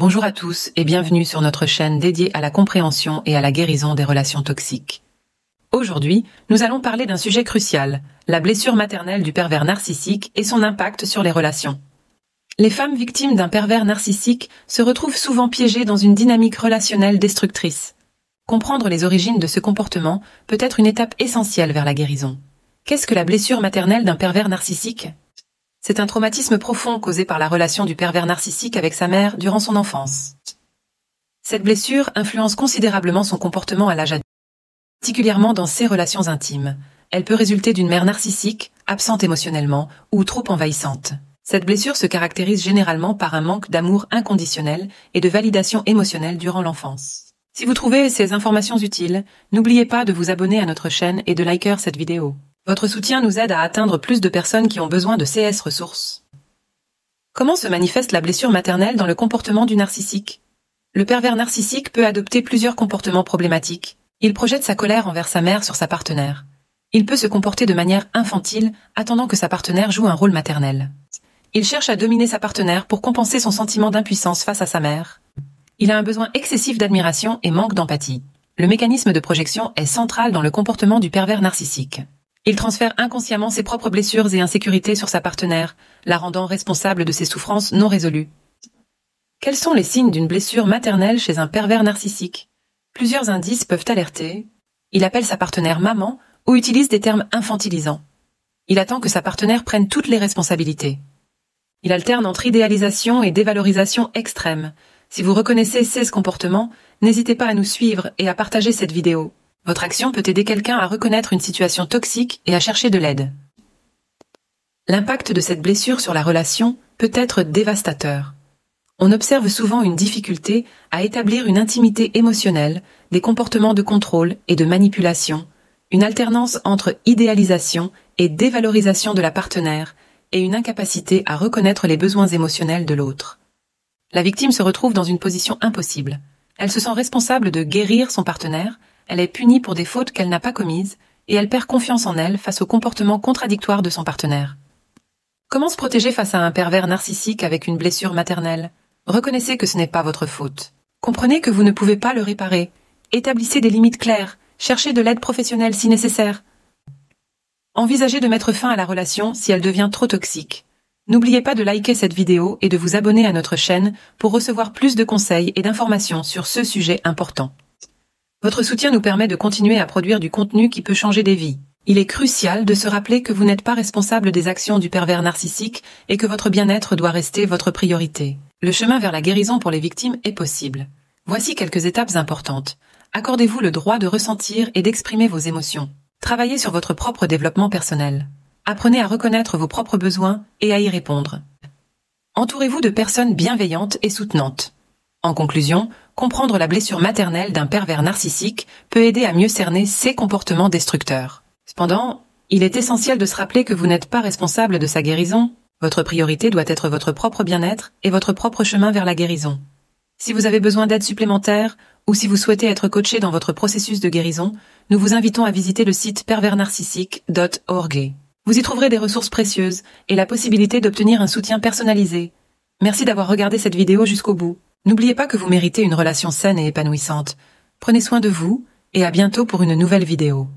Bonjour à tous et bienvenue sur notre chaîne dédiée à la compréhension et à la guérison des relations toxiques. Aujourd'hui, nous allons parler d'un sujet crucial, la blessure maternelle du pervers narcissique et son impact sur les relations. Les femmes victimes d'un pervers narcissique se retrouvent souvent piégées dans une dynamique relationnelle destructrice. Comprendre les origines de ce comportement peut être une étape essentielle vers la guérison. Qu'est-ce que la blessure maternelle d'un pervers narcissique ? C'est un traumatisme profond causé par la relation du pervers narcissique avec sa mère durant son enfance. Cette blessure influence considérablement son comportement à l'âge adulte, particulièrement dans ses relations intimes. Elle peut résulter d'une mère narcissique, absente émotionnellement ou trop envahissante. Cette blessure se caractérise généralement par un manque d'amour inconditionnel et de validation émotionnelle durant l'enfance. Si vous trouvez ces informations utiles, n'oubliez pas de vous abonner à notre chaîne et de liker cette vidéo. Votre soutien nous aide à atteindre plus de personnes qui ont besoin de CS ressources. Comment se manifeste la blessure maternelle dans le comportement du narcissique ? Le pervers narcissique peut adopter plusieurs comportements problématiques. Il projette sa colère envers sa mère sur sa partenaire. Il peut se comporter de manière infantile, attendant que sa partenaire joue un rôle maternel. Il cherche à dominer sa partenaire pour compenser son sentiment d'impuissance face à sa mère. Il a un besoin excessif d'admiration et manque d'empathie. Le mécanisme de projection est central dans le comportement du pervers narcissique. Il transfère inconsciemment ses propres blessures et insécurités sur sa partenaire, la rendant responsable de ses souffrances non résolues. Quels sont les signes d'une blessure maternelle chez un pervers narcissique ? Plusieurs indices peuvent alerter. Il appelle sa partenaire maman ou utilise des termes infantilisants. Il attend que sa partenaire prenne toutes les responsabilités. Il alterne entre idéalisation et dévalorisation extrême. Si vous reconnaissez ces comportements, n'hésitez pas à nous suivre et à partager cette vidéo. Votre action peut aider quelqu'un à reconnaître une situation toxique et à chercher de l'aide. L'impact de cette blessure sur la relation peut être dévastateur. On observe souvent une difficulté à établir une intimité émotionnelle, des comportements de contrôle et de manipulation, une alternance entre idéalisation et dévalorisation de la partenaire et une incapacité à reconnaître les besoins émotionnels de l'autre. La victime se retrouve dans une position impossible. Elle se sent responsable de guérir son partenaire. Elle est punie pour des fautes qu'elle n'a pas commises et elle perd confiance en elle face au comportement contradictoire de son partenaire. Comment se protéger face à un pervers narcissique avec une blessure maternelle ? Reconnaissez que ce n'est pas votre faute. Comprenez que vous ne pouvez pas le réparer. Établissez des limites claires. Cherchez de l'aide professionnelle si nécessaire. Envisagez de mettre fin à la relation si elle devient trop toxique. N'oubliez pas de liker cette vidéo et de vous abonner à notre chaîne pour recevoir plus de conseils et d'informations sur ce sujet important. Votre soutien nous permet de continuer à produire du contenu qui peut changer des vies. Il est crucial de se rappeler que vous n'êtes pas responsable des actions du pervers narcissique et que votre bien-être doit rester votre priorité. Le chemin vers la guérison pour les victimes est possible. Voici quelques étapes importantes. Accordez-vous le droit de ressentir et d'exprimer vos émotions. Travaillez sur votre propre développement personnel. Apprenez à reconnaître vos propres besoins et à y répondre. Entourez-vous de personnes bienveillantes et soutenantes. En conclusion, comprendre la blessure maternelle d'un pervers narcissique peut aider à mieux cerner ses comportements destructeurs. Cependant, il est essentiel de se rappeler que vous n'êtes pas responsable de sa guérison. Votre priorité doit être votre propre bien-être et votre propre chemin vers la guérison. Si vous avez besoin d'aide supplémentaire ou si vous souhaitez être coaché dans votre processus de guérison, nous vous invitons à visiter le site perversnarcissique.org. Vous y trouverez des ressources précieuses et la possibilité d'obtenir un soutien personnalisé. Merci d'avoir regardé cette vidéo jusqu'au bout. N'oubliez pas que vous méritez une relation saine et épanouissante. Prenez soin de vous et à bientôt pour une nouvelle vidéo.